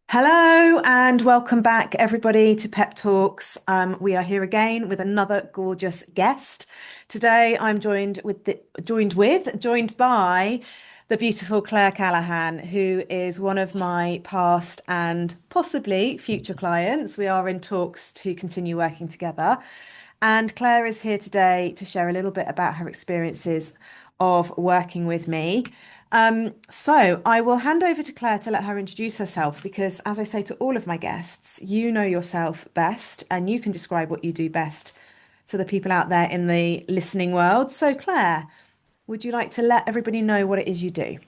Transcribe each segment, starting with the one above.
Hello and welcome back, everybody, to Pep Talks. We are here again with another gorgeous guest. Today, I'm joined by the beautiful Claire Callaghan, who is one of my past and possibly future clients. We are in talks to continue working together. And Claire is here today to share a little bit about her experiences of working with me. So I will hand over to Claire to let her introduce herself because, as I say to all of my guests, you know yourself best and you can describe what you do best to the people out there in the listening world. So, Claire, would you like to let everybody know what it is you do?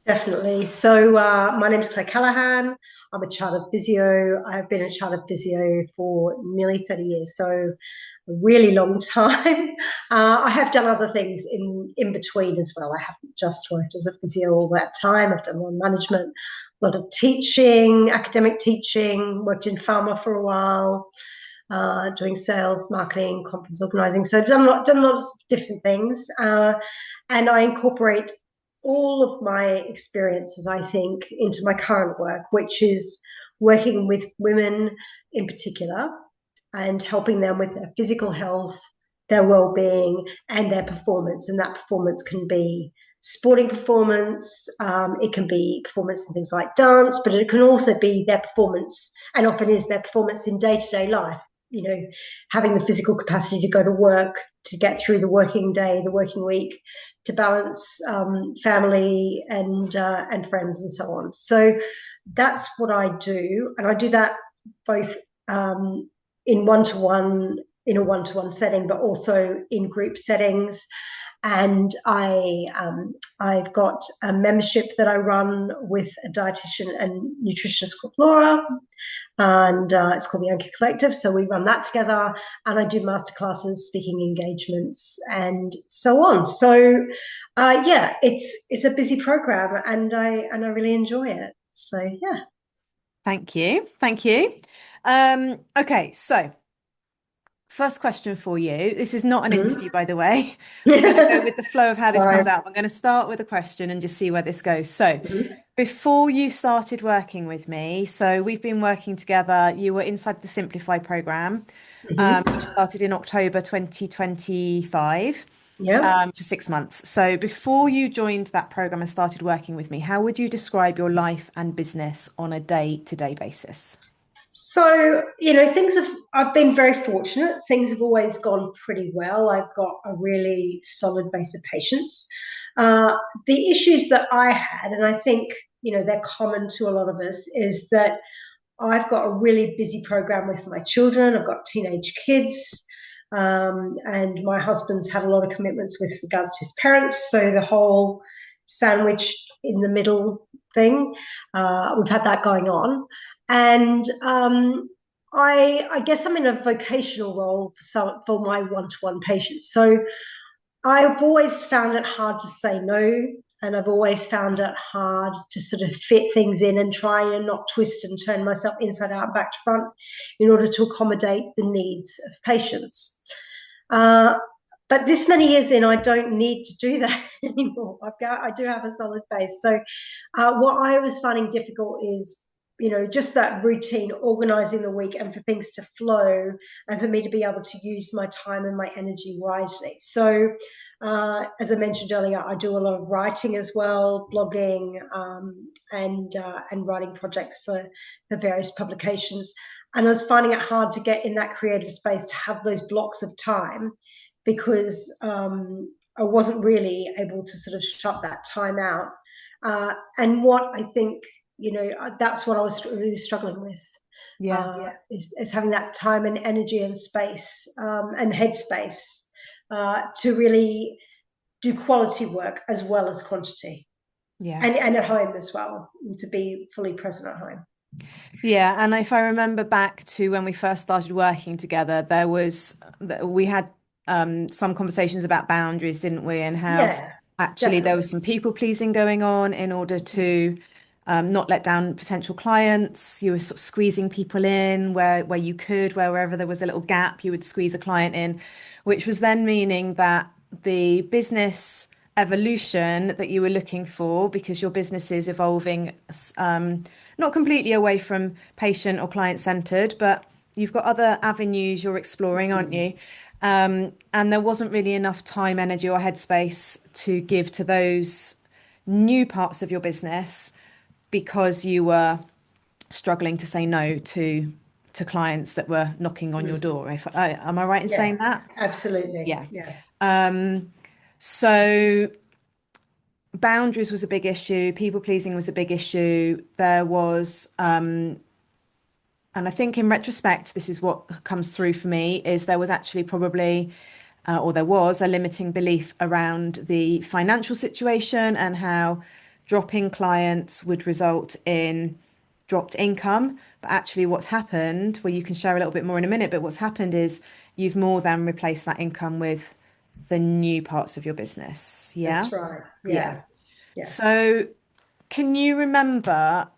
Definitely. So, my name is Claire Callaghan. I'm a chartered physio. I've been a chartered physio for nearly 30 years, so a really long time. I have done other things in between as well. I haven't just worked as a physio all that time. I've done a lot of management, a lot of teaching, academic teaching, worked in pharma for a while, doing sales, marketing, conference organizing. So, done a lot of different things. And I incorporate all of my experiences, I think, into my current work, which is working with women in particular and helping them with their physical health, their well-being, and their performance. And that performance can be sporting performance, it can be performance in things like dance, but it can also be their performance, and often is their performance in day-to-day life. You know, having the physical capacity to go to work, to get through the working day, the working week, to balance family and friends and so on. So that's what I do, and I do that both in a one-to-one setting, but also in group settings. And I've got a membership that I run with a dietitian and nutritionist called Laura, and it's called the Anchor Collective. So we run that together, and I do masterclasses, speaking engagements, and so on. So yeah, it's a busy program, and I really enjoy it. So yeah. Thank you. Thank you. Okay, so first question for you. This is not an interview, Mhm. by the way. We're going to go with the flow of how this Sorry. comes out. I'm going to start with a question and just see where this goes. So, Mhm. before you started working with me, so we've been working together. You were inside the Simplify program, which Mhm. started in October 2025, Yeah. for 6 months. So, before you joined that program and started working with me, how would you describe your life and business on a day-to-day basis? So, I've been very fortunate. Things have always gone pretty well. I've got a really solid base of patients. Uh, the issues that I had, and I think, they're common to a lot of us, is that I've got a really busy program with my children. I've got teenage kids. And my husband's had a lot of commitments with regards to his parents. So the whole sandwich in the middle thing, we've had that going on. And I guess I'm in a vocational role for my one-to-one patients. So I've always found it hard to say no, and I've always found it hard to sort of fit things in and try and not twist and turn myself inside out, back to front, in order to accommodate the needs of patients. Uh, but this many years in, I don't need to do that anymore. I do have a solid base. So what I was finding difficult is, just that routine, organizing the week, and for things to flow, and for me to be able to use my time and my energy wisely. So, as I mentioned earlier, I do a lot of writing as well, blogging, and writing projects for various publications. And I was finding it hard to get in that creative space to have those blocks of time because I wasn't really able to sort of shut that time out. And what I think, that's what I was really struggling with, Yeah. is having that time and energy and space, and headspace, to really do quality work as well as quantity, Yeah. and at home as well, to be fully present at home. Yeah, and if I remember back to when we first started working together, we had some conversations about boundaries, didn't we? And how Yeah, actually there was definitely. some people pleasing going on in order to not let down potential clients. You were sort of squeezing people in where you could, wherever there was a little gap, you would squeeze a client in, which was then meaning that the business evolution that you were looking for because your business is evolving, not completely away from patient or client centered, but you've got other avenues you're exploring, aren't you? And there wasn't really enough time, energy, or headspace to give to those new parts of your business because you were struggling to say no to clients that were knocking on your Mm. door. Am I right in saying Yeah, that? absolutely. Yeah. Yeah, So boundaries was a big issue. People pleasing was a big issue. There was, and I think in retrospect, this is what comes through for me, is there was actually probably, or there was a limiting belief around the financial situation and how dropping clients would result in dropped income. But actually, what's happened, well, you can share a little bit more in a minute, but what's happened is you've more than replaced that income with the new parts of your business. Yeah. that's right. Yeah. Yeah, yeah. So, can you remember,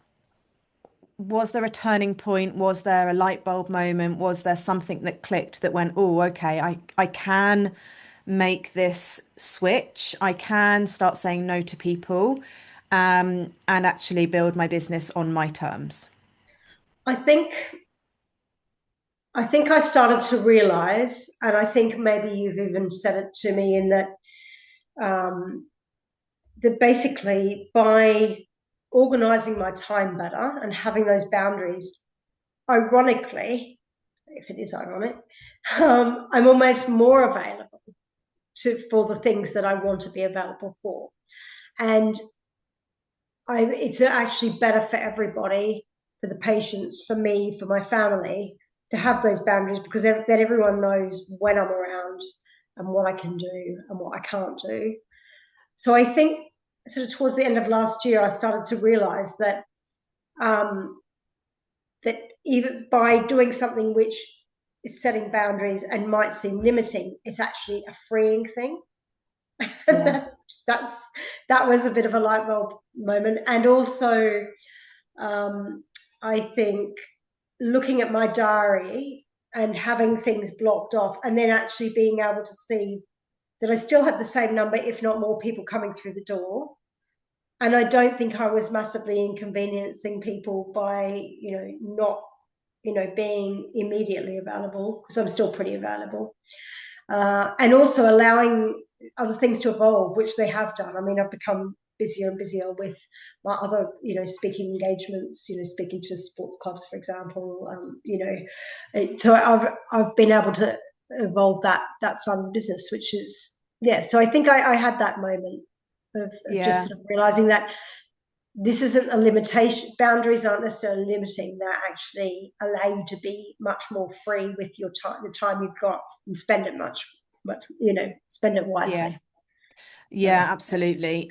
was there a turning point? Was there a light bulb moment? Was there something that clicked that went, oh, okay, I can make this switch. I can start saying no to people, and actually build my business on my terms. I think I think I started to realize, and I think maybe you've even said it to me in that um, that basically by organizing my time better and having those boundaries, ironically, if it is ironic, I'm almost more available for the things that I want to be available for. And it's actually better for everybody, for the patients, for me, for my family, to have those boundaries because then everyone knows when I'm around and what I can do and what I can't do. So I think sort of towards the end of last year, I started to realize that um, that even by doing something which is setting boundaries and might seem limiting, it's actually a freeing thing. And Yeah. that's that was a bit of a light bulb moment. And also, um, I think looking at my diary and having things blocked off, and then actually being able to see that I still have the same number, if not more, people coming through the door. And I don't think I was massively inconveniencing people by, not, being immediately available because I'm still pretty available. And also allowing other things to evolve, which they have done. I mean, I've become busier and busier with my other, speaking engagements. Speaking to sports clubs, for example. So I've been able to evolve that side of the business, which is yeah. So I think I had that moment of just Yeah. sort of realizing that this isn't a limitation. Boundaries aren't necessarily limiting. They're actually allow you to be much more free with your time, the time you've got, and spend it much, spend it Yeah. wisely. So, Yeah, absolutely.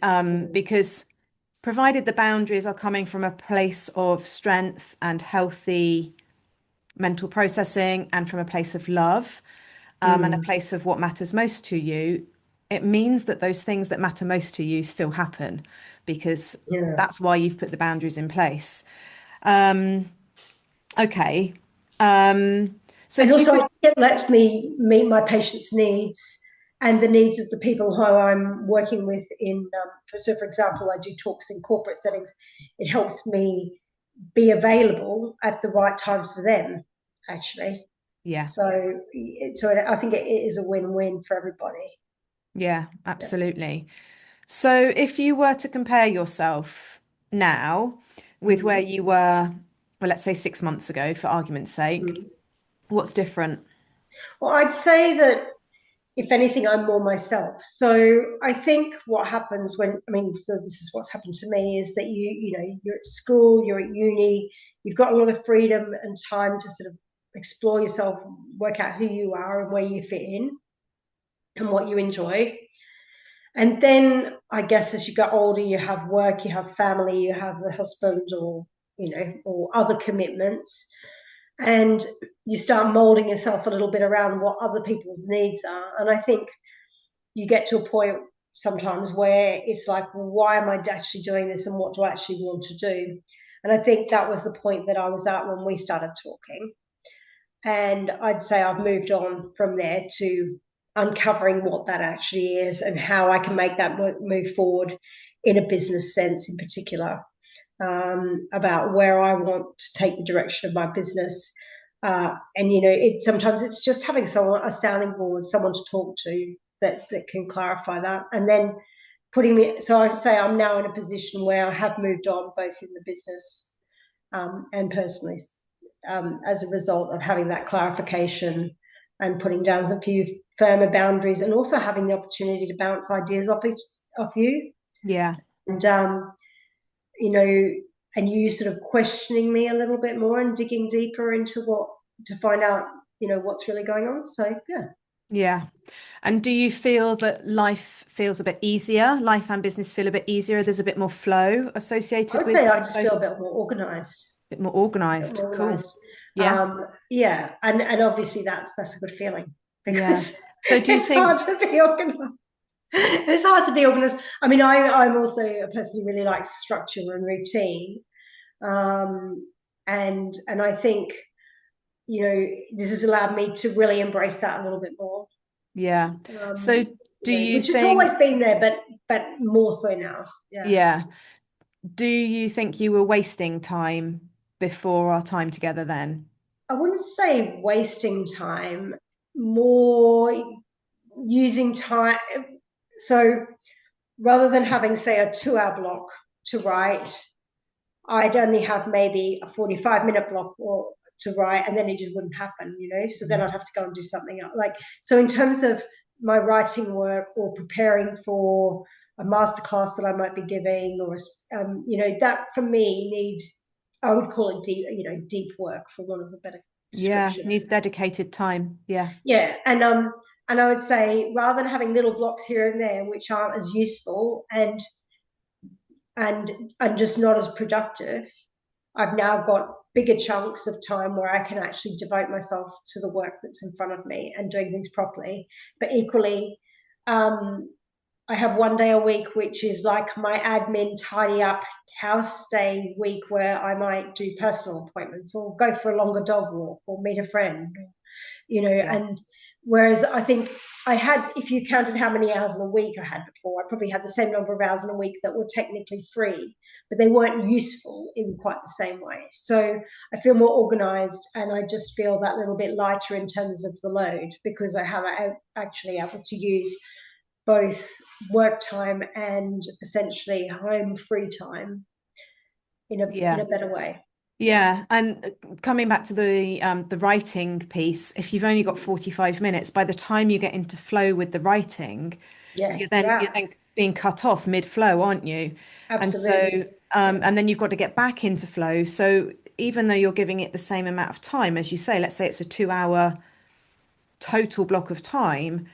Because provided the boundaries are coming from a place of strength and healthy mental processing and from a place of love, and a mm, place of what matters most to you, it means that those things that matter most to you still happen because yeah. that's why you've put the boundaries in place. Um, okay. Um, so And if you also, I could, think it lets me meet my patients' needs and the needs of the people who I'm working with so for example, I do talks in corporate settings. It helps me be available at the right time for them, actually. yeah, So I think it is a win-win for everybody. yeah, Yeah. absolutely. So if you were to compare yourself now with where Mm. you were, well, let's say 6 months ago, for argument's sake, Mm. what's different? Well, I'd say that if anything, I'm more myself. So I think what happens so this is what's happened to me is that you're at school, you're at uni, you've got a lot of freedom and time to sort of explore yourself, work out who you are and where you fit in and what you enjoy. And then I guess as you get older, you have work, you have family, you have a husband or other commitments. And you start molding yourself a little bit around what other people's needs are. And I think you get to a point sometimes where it's like, well, why am I actually doing this and what do I actually want to do? And I think that was the point that I was at when we started talking. And I'd say I've moved on from there to uncovering what that actually is and how I can make that move forward in a business sense in particular, about where I want to take the direction of my business. And sometimes it's just having someone, a sounding board, someone to talk to that can clarify that, and then putting me. So I'd say I'm now in a position where I have moved on both in the business, and personally, as a result of having that clarification and putting down a few firmer boundaries, and also having the opportunity to bounce ideas off you, Yeah. and you know, and you sort of questioning me a little bit more and digging deeper into what to find out, what's really going on. So yeah, Yeah. And do you feel that life feels a bit easier? Life and business feel a bit easier? There's a bit more flow I associated would with say I just both, feel a a bit more organized. bit more A bit organized. more Cool. organized. Yeah. Yeah, and obviously that's a good feeling Yeah. because So do you it's hard think, to be organized. It's hard to be organized. I mean, I'm also a person who really likes structure and routine, um, and I think this has allowed me to really embrace that a little bit more. yeah. Um, So do you which has always think, been there, but more so now. Yeah, yeah, do you think you were wasting time before our time together then? I wouldn't say wasting time, more using time. So rather than having, say, a 2 hour block to write, I'd only have maybe a 45-minute block or to write, and then it just wouldn't happen. So then I'd have to go and do something else. Like, so in terms of my writing work or preparing for a masterclass that I might be giving, or that for me needs, I would call it deep work, for want of a better Yeah, description. needs dedicated time. Yeah. Yeah, and I would say rather than having little blocks here and there which aren't as useful and just not as productive, I've now got bigger chunks of time where I can actually devote myself to the work that's in front of me and doing things properly. But equally, um, I have one day a week, which is like my admin, tidy up, house stay week, where I might do personal appointments or go for a longer dog walk or meet a friend, Yeah. and whereas I think I had, if you counted how many hours in a week I had before, I probably had the same number of hours in a week that were technically free, but they weren't useful in quite the same way. So I feel more organized, and I just feel that little bit lighter in terms of the load, because I have actually able to use both work time and essentially home free time in Yeah. a better way. Yeah. Yeah, and coming back to the writing piece, if you've only got 45 minutes, by the time you get into flow with the writing, Yeah. you're Yeah. then being cut off mid-flow, aren't you? And so Absolutely. Yeah. and then you've got to get back into flow. So even though you're giving it the same amount of time, as you say, let's say it's a 2 hour total block of time,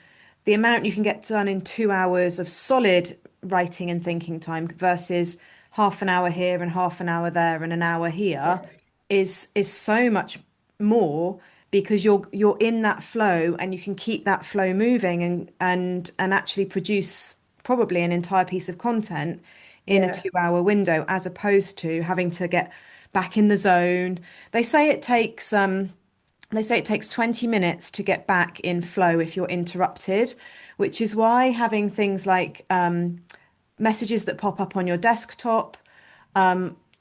the amount you can get done in 2 hours of solid writing and thinking time versus half an hour here and half an hour there and an hour here Yeah. is so much more because you're in that flow and you can keep that flow moving and actually produce probably an entire piece of content in a Yeah. 2 hour window as opposed to having to get back in the zone. They say it takes they say it takes 20 minutes to get back in flow if you're interrupted, which is why having things like messages that pop up on your desktop,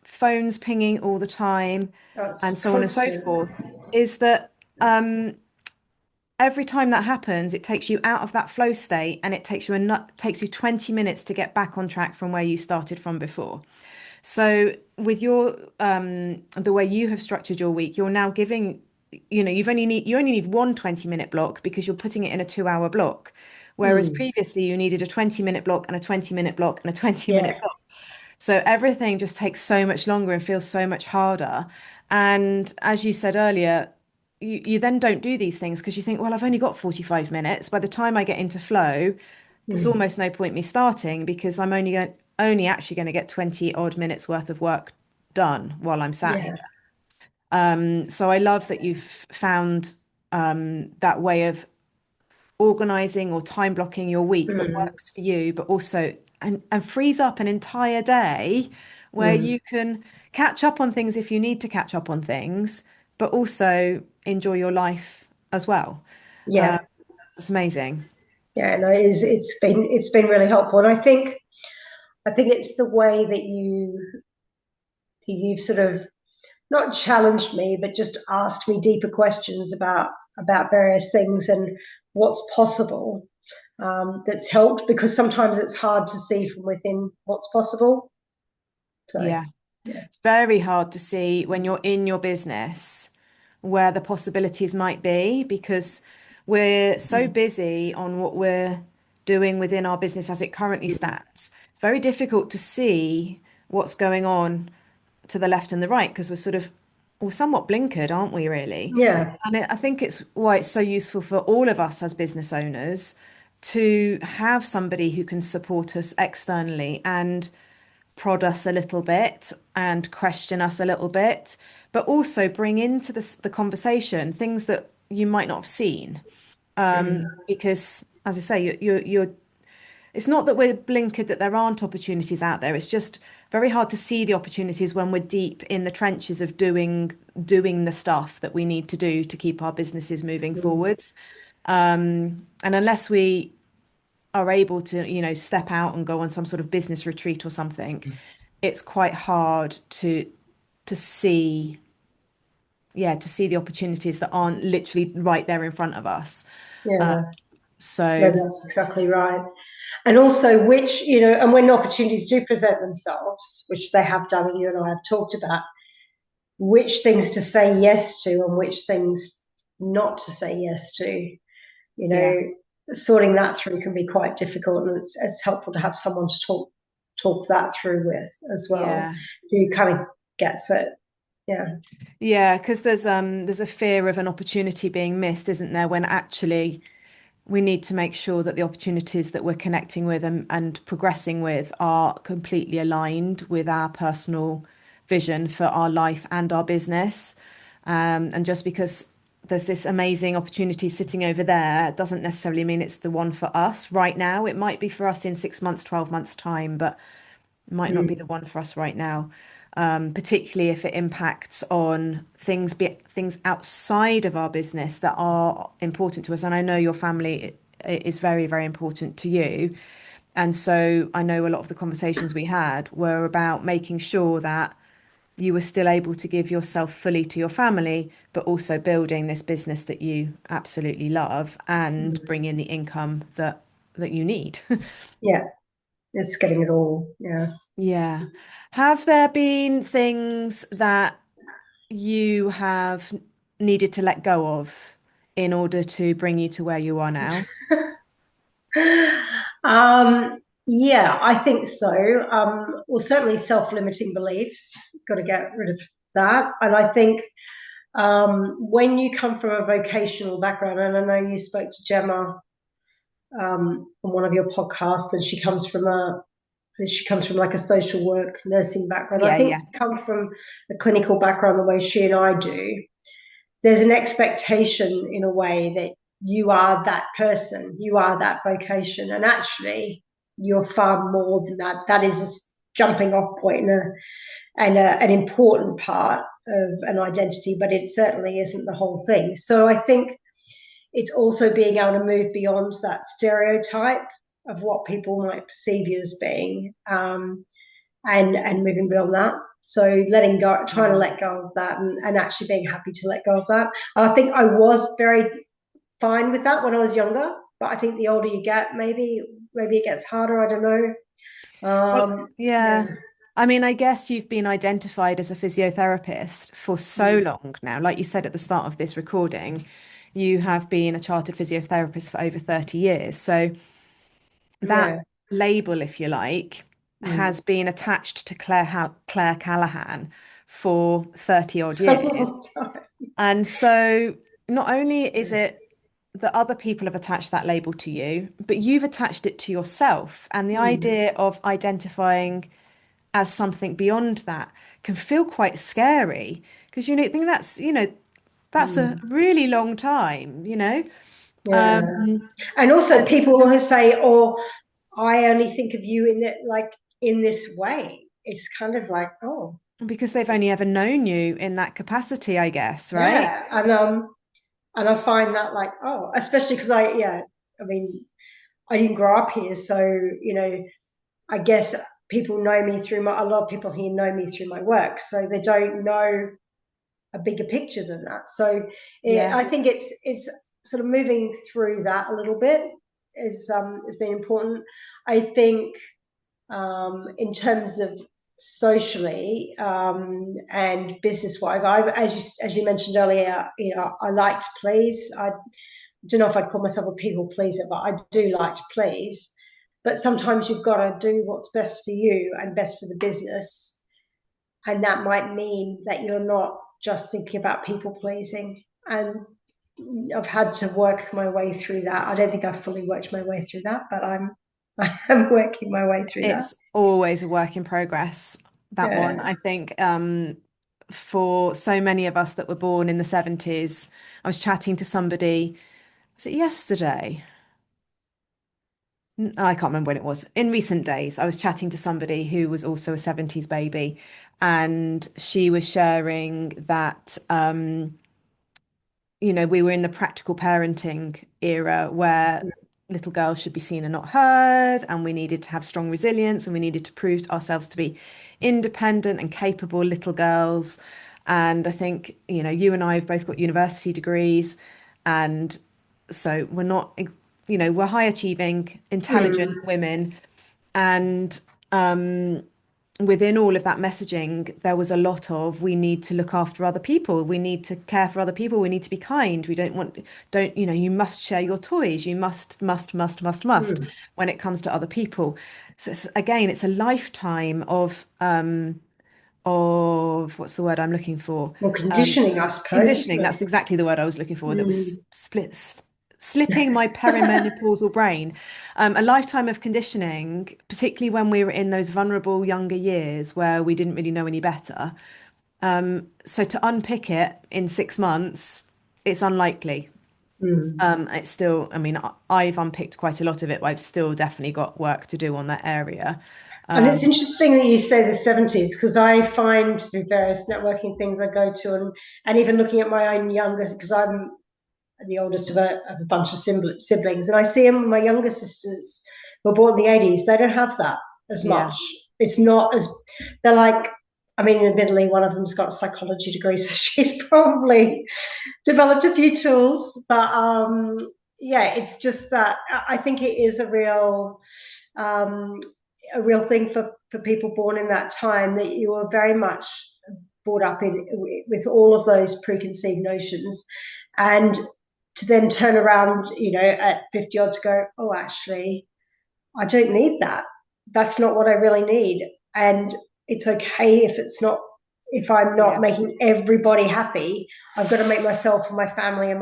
phones pinging all the time, and That's so on and so constant. forth, is that every time that happens, it takes you out of that flow state and it takes you 20 minutes to get back on track from where you started from before. So with your the way you have structured your week, you're now giving, you only need one 20-minute block because you're putting it in a 2 hour block. Whereas Mm. previously you needed a 20-minute block and a 20-minute block and a 20-minute Yeah. block. So everything just takes so much longer and feels so much harder. And as you said earlier, you then don't do these things because you think, well, I've only got 45 minutes. By the time I get into flow, there's Mm. almost no point me starting because I'm only actually going to get 20 odd minutes worth of work done while I'm sat here. Yeah. So I love that you've found that way of organizing or time blocking your week that Mm. works for you, but also and frees up an entire day where Mm. you can catch up on things if you need to catch up on things, but also enjoy your life as well. Yeah. That's amazing. Yeah, no, it's been really helpful. And I think it's the way that you've sort of not challenged me, but just asked me deeper questions about various things and what's possible. That's helped because sometimes it's hard to see from within what's possible. So Yeah. yeah, It's very hard to see when you're in your business where the possibilities might be because we're so busy on what we're doing within our business as it currently stands. It's very difficult to see what's going on to the left and the right because we're somewhat blinkered, aren't we, really? yeah, And I think it's why it's so useful for all of us as business owners to have somebody who can support us externally and prod us a little bit and question us a little bit, but also bring into the conversation things that you might not have seen. Because, as I say, it's not that we're blinkered that there aren't opportunities out there. It's just very hard to see the opportunities when we're deep in the trenches of doing the stuff that we need to do to keep our businesses moving forwards. And unless we are able to, step out and go on some sort of business retreat or something, it's quite hard to see, yeah, to see the opportunities that aren't literally right there in front of us. Uh, yeah. No, so that's exactly right. And also, and when opportunities do present themselves, which they have done, and you and I have talked about, which things to say yes to and which things not to say yes to, you yeah, know, sorting that through can be quite difficult. And it's helpful to have someone to talk that through with as well, yeah, who kind of gets it. Yeah. yeah, because there's a fear of an opportunity being missed, isn't there, when actually we need to make sure that the opportunities that we're connecting with and progressing with are completely aligned with our personal vision for our life and our business. And just because there's this amazing opportunity sitting over there doesn't necessarily mean it's the one for us right now. It might be for us in 6 months, 12 months' time, but it might not be Mm. the one for us right now. Particularly if it impacts on things outside of our business that are important to us. And I know your family is very, very important to you. And so I know a lot of the conversations we had were about making sure that you were still able to give yourself fully to your family, but also building this business that you absolutely love and bring in the income that you need. Yeah. It's getting it all. Yeah. Yeah. Have there been things that you have needed to let go of in order to bring you to where you are now? Yeah, I think so. Well, certainly self-limiting beliefs. Got to get rid of that. And I think when you come from a vocational background, and I know you spoke to Gemma on one of your podcasts, and she comes from like a social work nursing background. I Yeah, think yeah. come from a clinical background the way she and I do. There's an expectation in a way that you are that person, you are that vocation, and actually you're far more than that. That is a jumping off point and an important part of an identity, but it certainly isn't the whole thing. So I think it's also being able to move beyond that stereotype of what people might perceive you as being, and moving beyond that. So letting go, trying to Yeah. let go of that, and actually being happy to let go of that. I think I was very fine with that when I was younger, but I think the older you get, maybe it gets harder. I don't know. Well, Yeah, yeah. I mean, I guess you've been identified as a physiotherapist for so mm, long now. Like you said at the start of this recording, you have been a chartered physiotherapist for over 30 years. So that yeah, label, if you like, mm. has been attached to Claire Callaghan for 30 odd A years. long time. And so not only is it that other people have attached that label to you, but you've attached it to yourself. And the Mm, idea of identifying as something beyond that can feel quite scary because think that's a mm. really long time. Yeah, Um, and also and people who say, "Oh, I only think of you in that, like in this way." It's kind of like, oh, because they've only ever known you in that capacity, I guess, right? yeah, and I find that like, oh, especially because I mean, I didn't grow up here, so I guess people know me through a lot of people here know me through my work, so they don't know a bigger picture than that. So Yeah. I think it's sort of moving through that a little bit has been important. I think in terms of socially and business wise, I as you mentioned earlier, I like to please. I don't know if I'd call myself a people pleaser, but I do like to please. But sometimes you've got to do what's best for you and best for the business, and that might mean that you're not just thinking about people pleasing. And I've had to work my way through that. I don't think I've fully worked my way through that, but I am working my way through that. It's always a work in progress, that one. Yeah. I think for so many of us that were born in the 70s, I was chatting to somebody, was it yesterday? I can't remember when it was. In recent days, I was chatting to somebody who was also a 70s baby, and she was sharing that we were in the practical parenting era where little girls should be seen and not heard, and we needed to have strong resilience, and we needed to prove ourselves to be independent and capable little girls. And I think, you and I have both got university degrees, and so we're not, we're high achieving, intelligent Mm, women. And within all of that messaging, there was a lot of we need to look after other people. We need to care for other people. We need to be kind. We don't, you must share your toys. You must mm. when it comes to other people. So again, it's a lifetime of what's the word I'm looking for? Well, Um, conditioning, I suppose, Conditioning. isn't it? That's exactly the word I was looking for. That was Mm, slipping my perimenopausal brain. A lifetime of conditioning, particularly when we were in those vulnerable younger years where we didn't really know any better. So to unpick it in 6 months, it's unlikely. mm. It's still, I mean, I've unpicked quite a lot of it, but I've still definitely got work to do on that area. And it's Um, interesting that you say the 70s because I find through various networking things I go to, and even looking at my own younger, because I'm the oldest of a bunch of siblings, and I see them, my younger sisters who were born in the 80s, they don't have that as yeah, much. It's not as, they're like, I mean, admittedly, one of them's got a psychology degree, so she's probably developed a few tools, but yeah, it's just that I think it is um, a real thing for people born in that time that you are very much brought up in with all of those preconceived notions, and to then turn around, at 50 odd to go, oh, actually, I don't need that. That's not what I really need, and it's okay if it's not. If I'm not yeah, making everybody happy, I've got to make myself and my family and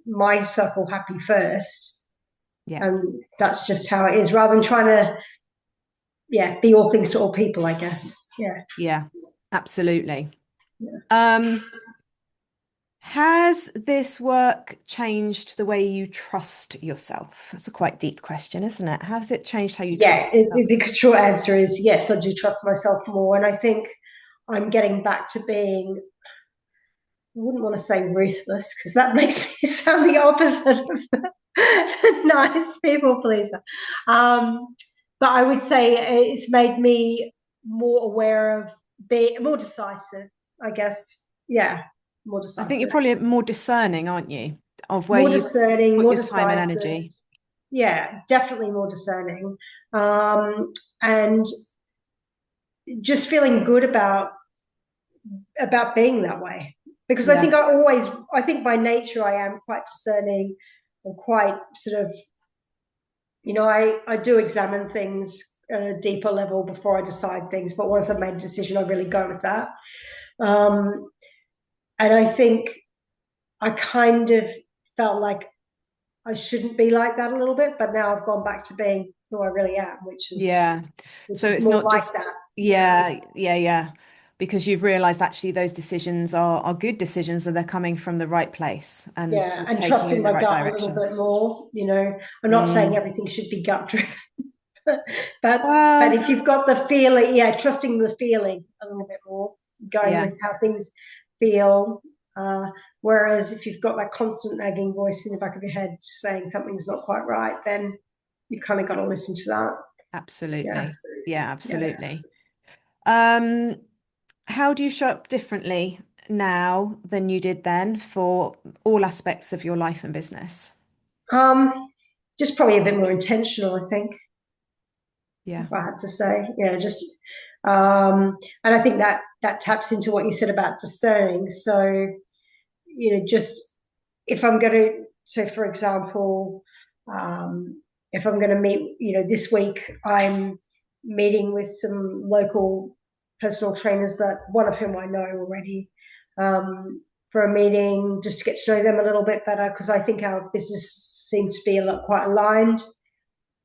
my circle happy first, yeah, and that's just how it is. Rather than trying to, yeah, be all things to all people, I guess. Yeah. yeah, absolutely. Yeah. Um, Has this work changed the way you trust yourself? That's a quite deep question, isn't it? How has it changed how you Yeah, trust yourself? the short answer is yes, I do trust myself more. And I think I'm getting back to being, I wouldn't want to say ruthless because that makes me sound the opposite of nice people pleaser. But I would say it's made me more aware of being more decisive, I guess. Yeah, more I think you're decisive. probably more discerning, aren't you, of where More you discerning, put more your time and decisive. energy. Yeah, definitely more discerning. Um, and just feeling good about being that way, because Yeah, I think by nature I am quite discerning and quite sort of, I do examine things at a deeper level before I decide things, but once I've made a decision I really go with that. um, and I think I kind of felt like I shouldn't be like that a little bit, but now I've gone back to being who I really am, yeah. which So is it's more not like just, that. Yeah. yeah. Because you've realized actually those decisions are good decisions and they're coming from the right place and Yeah, sort of and taking you trusting in the my right gut a little direction. bit more. I'm not saying Mm. everything should be gut driven, but Well, if you've got the feeling, yeah, trusting the feeling a little bit more, going yeah, with how things feel. Uh, Whereas if you've got that constant nagging voice in the back of your head saying something's not quite right, then you kind of got to listen to that. Yeah. Absolutely. Yeah, Yeah. absolutely. Um, how do you show up differently now than you did then for all aspects of your life and business? Um, just probably a bit more intentional, I think, Yeah. if I had to say. Yeah, just and I think that that taps into what you said about discerning. So, just if I'm going to, so for example, if I'm going to meet, this week I'm meeting with some local personal trainers that one of whom I know already, for a meeting just to get to know them a little bit better because I think our business seems to be quite aligned.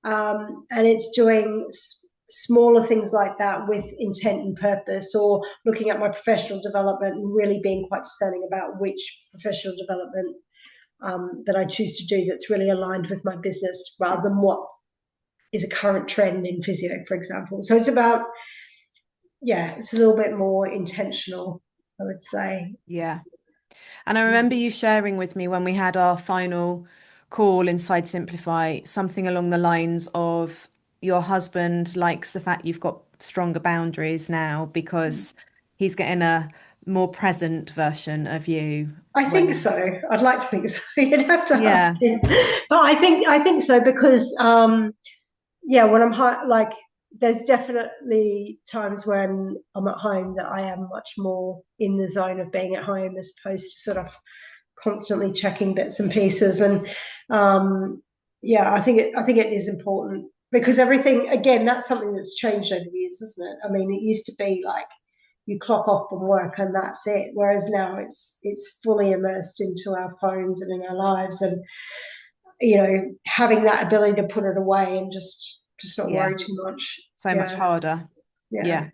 And it's doing smaller things like that with intent and purpose, or looking at my professional development and really being quite discerning about which professional development that I choose to do that's really aligned with my business rather than what is a current trend in physio, for example. So it's about, yeah, it's a little bit more intentional, I would say. Yeah. And I remember you sharing with me when we had our final call inside Simplify, something along the lines of your husband likes the fact you've got stronger boundaries now because he's getting a more present version of you I think when, so. I'd like to think so. You'd have to ask yeah, him, but I think so because yeah, when I'm like, there's definitely times when I'm at home that I am much more in the zone of being at home as opposed to sort of constantly checking bits and pieces. And yeah, I think it is important because everything again, that's something that's changed over the years, isn't it? I mean, it used to be like you clock off from work and that's it, whereas now it's fully immersed into our phones and in our lives, and having that ability to put it away and just not yeah, worry too much. so much Yeah, harder. yeah. Yeah.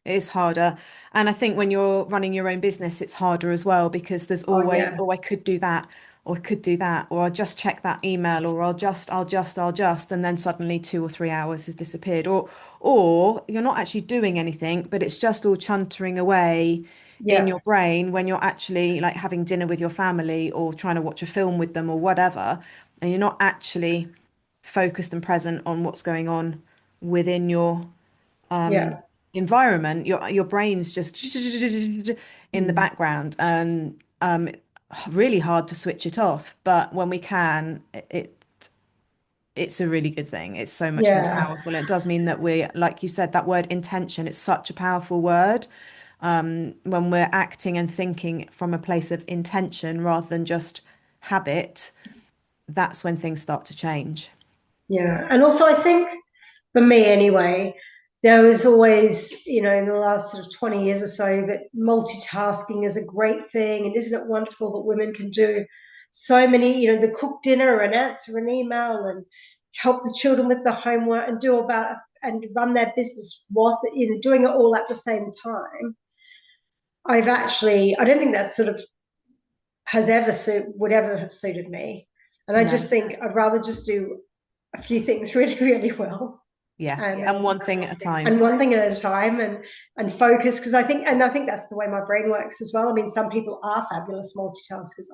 It is harder. And I think when you're running your own business, it's harder as well because there's Oh always, yeah, oh, I could do that, or I could do that, or I'll just check that email, or I'll just, and then suddenly 2 or 3 hours has disappeared. Or you're not actually doing anything, but it's just all chuntering away in yeah, your brain when you're actually like having dinner with your family or trying to watch a film with them or whatever, and you're not actually focused and present on what's going on within your yeah. environment, your brain's just in the Mm. background, and really hard to switch it off. But when we can, it's a really good thing. It's so much more Yeah, powerful. And it does mean that we, like you said, that word intention, it's such a powerful word. When we're acting and thinking from a place of intention rather than just habit, that's when things start to change. yeah. And also, I think for me anyway, there was always, in the last sort of 20 years or so, that multitasking is a great thing. And isn't it wonderful that women can do so many, the cook dinner and answer an email and help the children with the homework and do about and run their business whilst, doing it all at the same time. I don't think that sort of would ever have suited me. And I No, just think I'd rather just do a few things really, really well, yeah. and And one thing at a and time. one thing at a time, and focus, because I think that's the way my brain works as well. I mean, some people are fabulous multitaskers.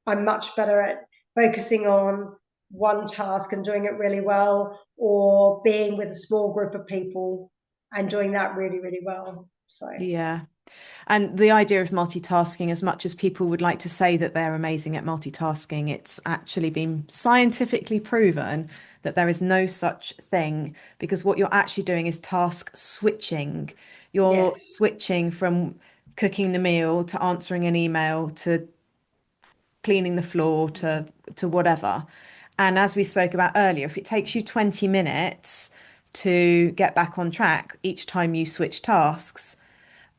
I'm much better at focusing on one task and doing it really well, or being with a small group of people and doing that really, really well. So Yeah. And the idea of multitasking, as much as people would like to say that they're amazing at multitasking, it's actually been scientifically proven that there is no such thing because what you're actually doing is task switching. You're yes, switching from cooking the meal to answering an email to cleaning the floor to whatever. And as we spoke about earlier, if it takes you 20 minutes to get back on track each time you switch tasks,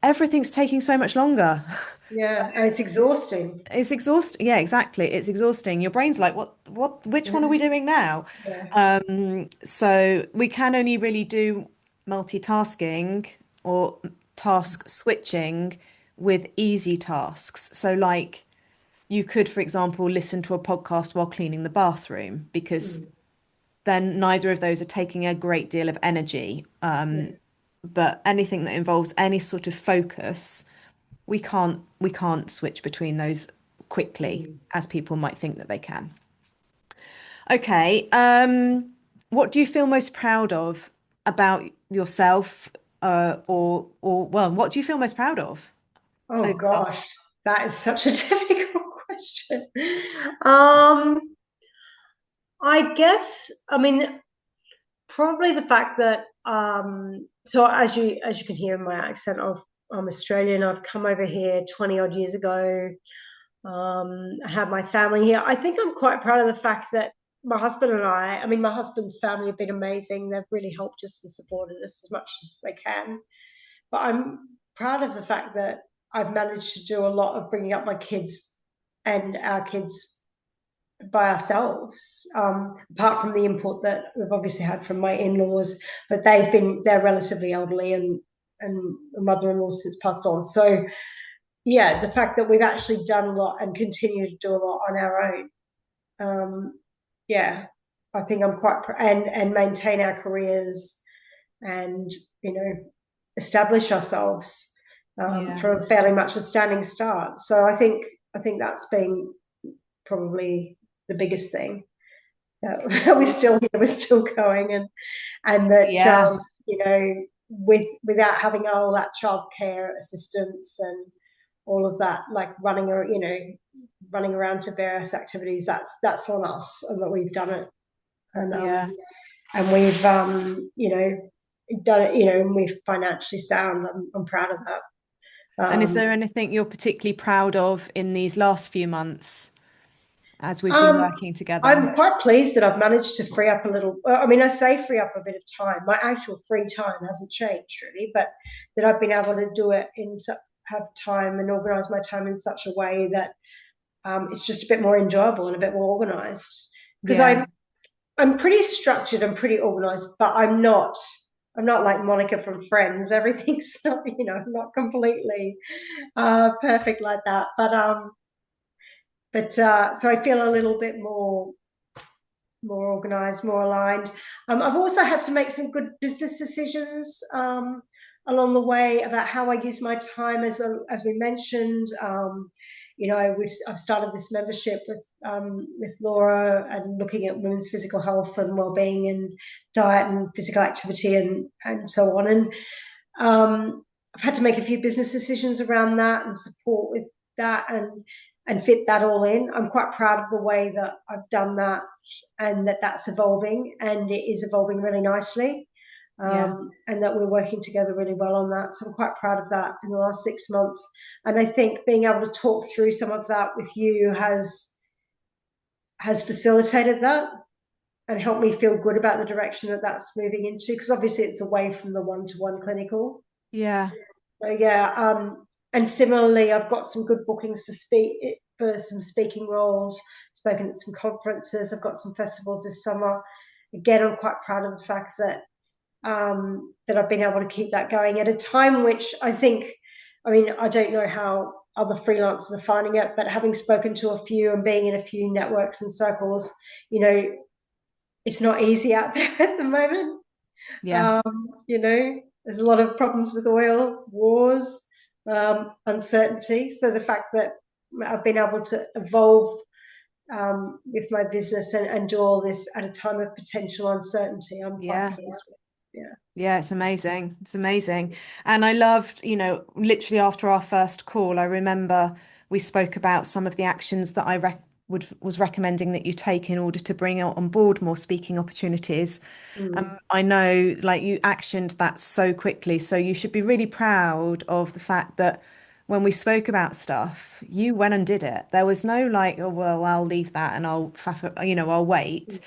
everything's taking so much longer. So yeah, and it's exhausting. it's exhausting. Yeah, exactly. It's exhausting. Your brain's like, which one are we doing now? Yeah. So we can only really do multitasking or task switching with easy tasks. So like you could, for example, listen to a podcast while cleaning the bathroom because Mm, then neither of those are taking a great deal of energy. yeah. But anything that involves any sort of focus, we can't switch between those quickly Mm. as people might think that they can. Okay. what do you feel most proud of about yourself, or well, what do you feel most proud of Oh over the last? gosh, that is such a difficult question. Um, I guess, I mean, probably the fact that so as you can hear in my accent, I'm Australian. I've come over here 20 odd years ago. I have my family here. I think I'm quite proud of the fact that my husband and I mean, my husband's family have been amazing. They've really helped us and supported us as much as they can. But I'm proud of the fact that I've managed to do a lot of bringing up my kids and our kids by ourselves, apart from the input that we've obviously had from my in-laws, but they're relatively elderly and my mother-in-law's since passed on. So yeah, the fact that we've actually done a lot and continue to do a lot on our own. Yeah, I think I'm quite and maintain our careers and establish ourselves Yeah, from fairly much a standing start. So I think that's been probably the biggest thing. We're still here, we're still going, and that yeah, without having all that childcare assistance and all of that, like running around to various activities, that's on us, and that we've done it, and yeah. we've done it, and we're financially sound. I'm proud of that. And is Um, there anything you're particularly proud of in these last few months as we've been Um, working together? I'm quite pleased that I've managed to free up a little. I mean, I say free up a bit of time. My actual free time hasn't changed really, but that I've been able to do it have time and organise my time in such a way that it's just a bit more enjoyable and a bit more organised. Because Yeah, I'm pretty structured and pretty organised, but I'm not. I'm not like Monica from Friends. Everything's not, not completely perfect like that. But so I feel a little bit more organized, more aligned. I've also had to make some good business decisions along the way about how I use my time, as we mentioned. I've started this membership with Laura and looking at women's physical health and well-being and diet and physical activity and so on. And I've had to make a few business decisions around that and support with that and fit that all in. I'm quite proud of the way that I've done that and that's evolving and it is evolving really nicely. yeah, And that we're working together really well on that. So I'm quite proud of that in the last 6 months. And I think being able to talk through some of that with you has facilitated that and helped me feel good about the direction that that's moving into, because obviously it's away from the one-to-one clinical. yeah, So yeah, and similarly, I've got some good bookings for some speaking roles. Spoken at some conferences. I've got some festivals this summer. Again, I'm quite proud of the fact that I've been able to keep that going at a time which I think, I mean, I don't know how other freelancers are finding it, but having spoken to a few and being in a few networks and circles, you know, it's not easy out there at the moment. yeah, There's a lot of problems with oil, wars, uncertainty. So the fact that I've been able to evolve with my business and do all this at a time of potential uncertainty, I'm quite yeah. pleased with. Yeah. Yeah, it's amazing. It's amazing. And I loved, literally after our first call, I remember we spoke about some of the actions that I was recommending that you take in order to bring out on board more speaking opportunities. Mm. I know, like, you actioned that so quickly, so you should be really proud of the fact that when we spoke about stuff, you went and did it. There was no like, oh well, I'll leave that and I'll wait.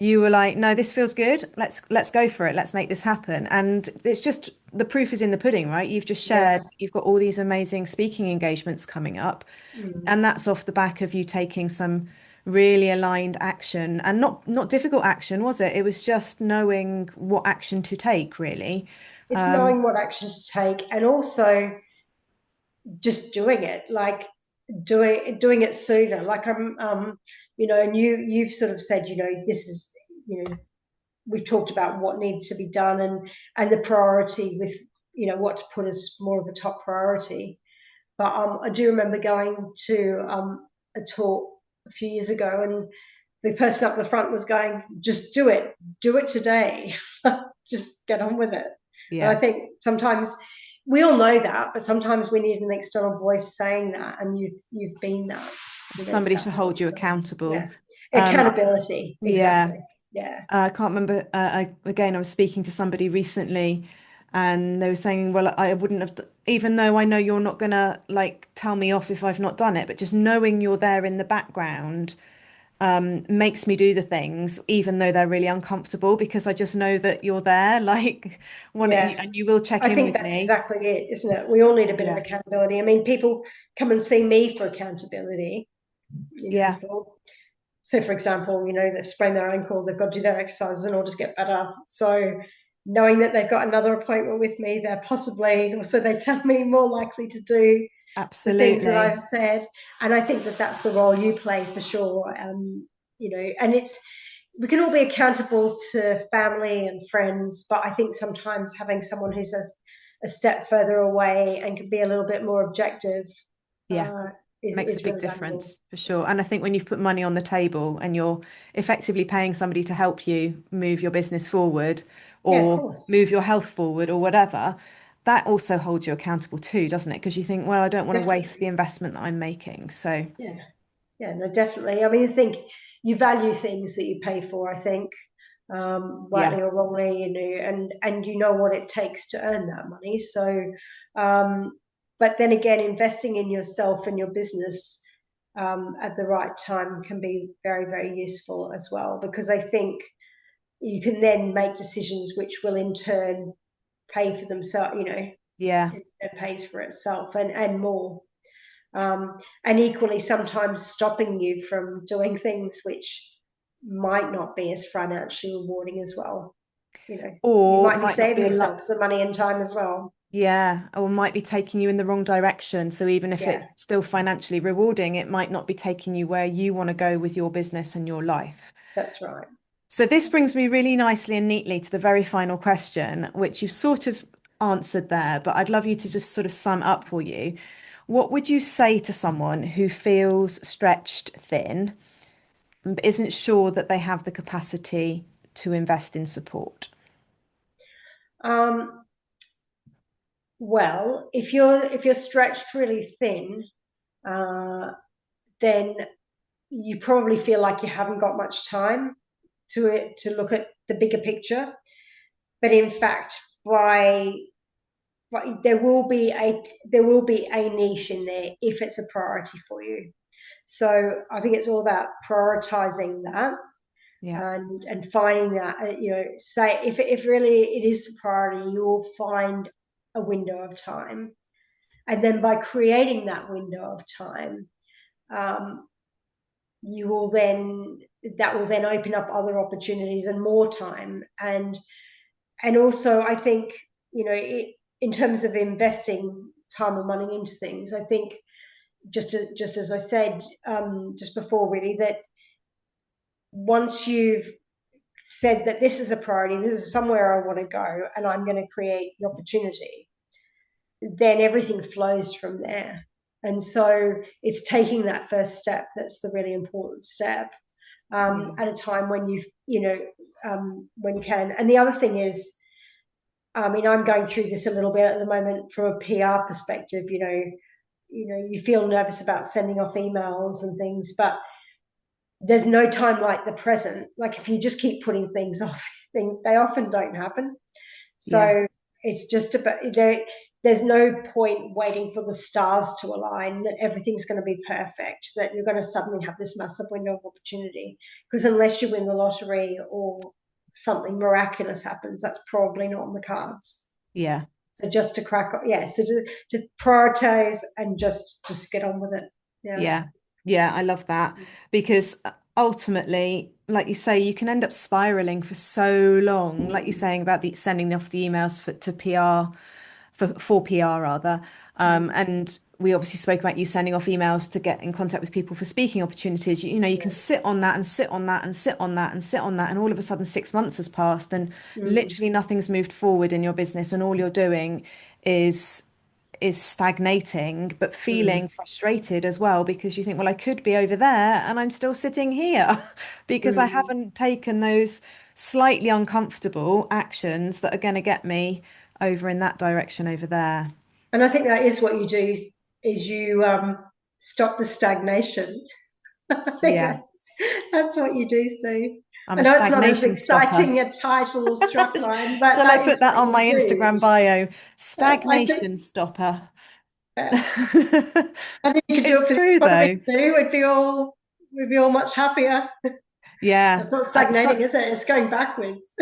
You were like, no, this feels good. Let's go for it. Let's make this happen. And it's just the proof is in the pudding, right? You've just shared, Yeah. you've got all these amazing speaking engagements coming up, Mm. and that's off the back of you taking some really aligned action, and not difficult action, was it? It was just knowing what action to take, really. It's knowing what action to take and also just doing it, like doing it sooner. Like and you've sort of said, this is, we've talked about what needs to be done and the priority with what to put as more of a top priority. But I do remember going to a talk a few years ago, the person up the front was going, just do it today, just get on with it. And I Yeah. think sometimes we all know that, but sometimes we need an external voice saying that, and you've been that, Somebody to that hold you voice. So, accountable. yeah, Um, accountability, yeah. exactly. Yeah, I can't remember. Again, I was speaking to somebody recently, and they were saying, "Well, I wouldn't have, even though I know you're not gonna like tell me off if I've not done it, but just knowing you're there in the background makes me do the things, even though they're really uncomfortable, because I just know that you're there, like one, yeah. and you will check I in think with that's me." exactly it, isn't it? We all need a bit of Yeah, accountability. I mean, people come and see me for accountability, yeah, so for example, they sprain their ankle, they've got to do their exercises in order to get better. So knowing that they've got another appointment with me, they're possibly, or so they tell me, more likely to do the things that I've absolutely. said. And I think that that's the role you play for sure. And we can all be accountable to family and friends, but I think sometimes having someone who's a step further away and can be a little bit more objective Yeah. uh, Makes a is big really valuable. difference for sure. And I think when you've put money on the table and you're effectively paying somebody to help you move your business forward Yeah, of or course. move your health forward or whatever, that also holds you accountable too, doesn't it? Because you think, well, I don't want to waste the Definitely. investment that I'm making. So, Yeah. Yeah, no, definitely. I mean, I think you value things that you pay for, I think, yeah, rightly or wrongly, and you know what it takes to earn that money. So, but then again, investing in yourself and your business at the right time can be very, very useful as well, because I think you can then make decisions which will in turn pay for themselves, yeah, it pays for itself and more. And equally sometimes stopping you from doing things which might not be as financially rewarding as well. You or might be might not be saving a lot. yourself some money and time as well. Yeah, or might be taking you in the wrong direction. So even if Yeah, it's still financially rewarding, it might not be taking you where you want to go with your business and your life. that's right. So this brings me really nicely and neatly to the very final question, which you've sort of answered there, but I'd love you to just sort of sum up for you. What would you say to someone who feels stretched thin but isn't sure that they have the capacity to invest in support? Um, well, if you're stretched really thin, uh, then you probably feel like you haven't got much time to look at the bigger picture. But in fact, by but there will be a niche in there if it's a priority for you. So I think it's all about prioritizing that Yeah, and finding that say if really it is a priority, you will find a window of time, and then by creating that window of time, um, you will then that will then open up other opportunities and more time. And also I think in terms of investing time and money into things, I think just as I said just before, really, that once you've said that this is a priority, this is somewhere I want to go, and I'm going to create the opportunity, then everything flows from there. And so it's taking that first step that's the really important step, yeah, at a time when when you can. And the other thing is, I mean, I'm going through this a little bit at the moment from a PR perspective. You feel nervous about sending off emails and things, but there's no time like the present. Like if you just keep putting things off, they often don't happen. yeah, So it's just about there's no point waiting for the stars to align, that everything's going to be perfect, that you're going to suddenly have this massive window of opportunity. Because unless you win the lottery or something miraculous happens, that's probably not on the cards. yeah. So just to crack on, yeah. So to prioritize and just get on with it. Yeah. Yeah. Yeah, I love that because ultimately, like you say, you can end up spiraling for so long, like you're saying about the sending off the emails to PR for PR rather. And we obviously spoke about you sending off emails to get in contact with people for speaking opportunities. You can sit on that and sit on that and sit on that and sit on that, and all of a sudden 6 months has passed and Mm. literally nothing's moved forward in your business, and all you're doing is is stagnating, but feeling Mm, frustrated as well because you think, well, I could be over there and I'm still sitting here because I mm. haven't taken those slightly uncomfortable actions that are going to get me over in that direction over there. And I think that is what you do is you stop the stagnation. I think Yeah, that's what you do, Sue. I'm I a know it's not as stagnation stopper. exciting a title or strap line, but Shall I that put is that what on you my do. Instagram bio? I think Stagnation stopper. I think you could do It's it for the true economy though. too. We'd be all much happier. Yeah. It's not So, stagnating, is it? It's going backwards.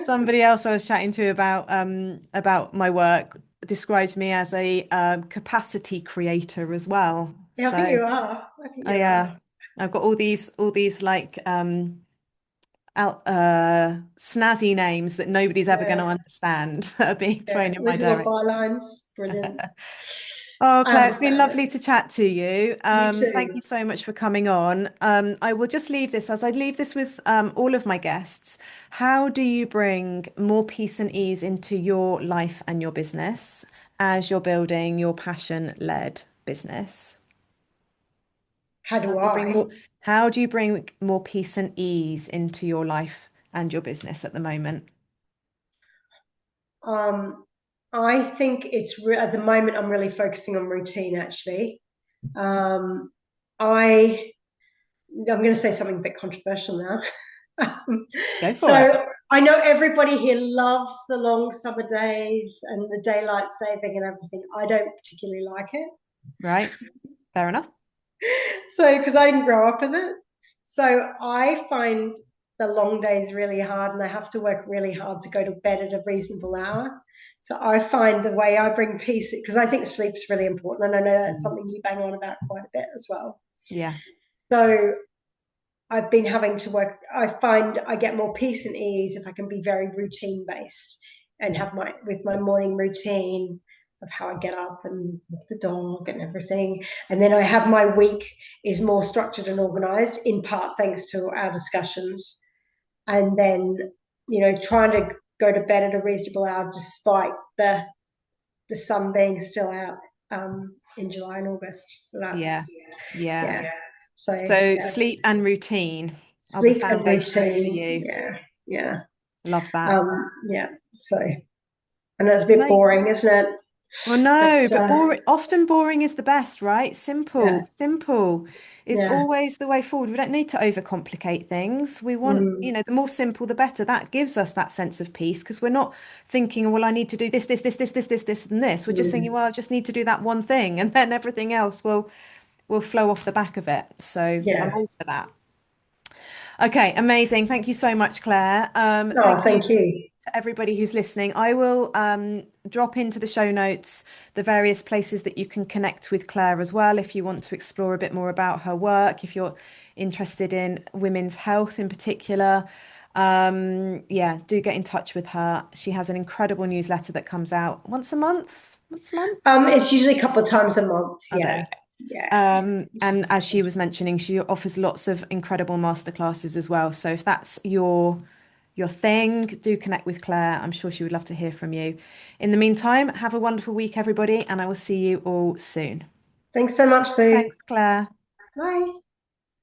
somebody else I was chatting to about my work describes me as a capacity creator as well. Yeah, I think So you are. I think you are. yeah, I've got all these like out snazzy names that nobody's ever going to Yeah, understand that are being yeah. thrown in my These little direction. bylines, brilliant. Oh, I Claire, it's been understand it. lovely to chat to you. You Thank too. you so much for coming on. I will just leave this as I leave this with all of my guests. How do you bring more peace and ease into your life and your business as you're building your passion-led business? How How do do you bring I? more, how do you bring more peace and ease into your life and your business at the moment? Um, I think at the moment I'm really focusing on routine actually. Um, I I'm going to say something a bit controversial now. Um, Go for it. so I know everybody here loves the long summer days and the daylight saving and everything. I don't particularly like it. Right. Fair enough. So because I didn't grow up with it. So I find the long days really hard and I have to work really hard to go to bed at a reasonable hour. So I find the way I bring peace, because I think sleep's really important. And I know that's Mm. something you bang on about quite a bit as well. Yeah. So I've been having to work. I find I get more peace and ease if I can be very routine based and Yeah. have my morning routine of how I get up and walk the dog and everything. And then I have my week is more structured and organized, in part thanks to our discussions. And then, trying to go to bed at a reasonable hour despite the sun being still out in July and August. So Yeah. that's Yeah. yeah. So So yeah, sleep and routine are the sleep and foundations for routine. you. Yeah, yeah, Love that. yeah. So I know it's a bit Amazing. boring, isn't it? Well, But no, but often boring is the best, right? yeah, Simple, simple is yeah, always the way forward. We don't need to overcomplicate things. We want, mm, the more simple, the better. That gives us that sense of peace because we're not thinking, well, I need to do this, and this. We're just thinking, mm, well, I just need to do that one thing, and then everything else will flow off the back of it. So I'm yeah. all for that. Okay, amazing. Thank you so much, Claire. Oh, Thank you thank you. to everybody who's listening. I will drop into the show notes the various places that you can connect with Claire as well if you want to explore a bit more about her work, if you're interested in women's health in particular. Yeah, do get in touch with her. She has an incredible newsletter that comes out once a month. Once a month? It's usually a couple of times a month. Oh, there we Yeah, go. yeah. And as she was mentioning, she offers lots of incredible masterclasses as well. So if that's your thing, do connect with Claire. I'm sure she would love to hear from you. In the meantime, have a wonderful week, everybody, and I will see you all soon. Thanks so much, Sue. Thanks, Claire. Bye.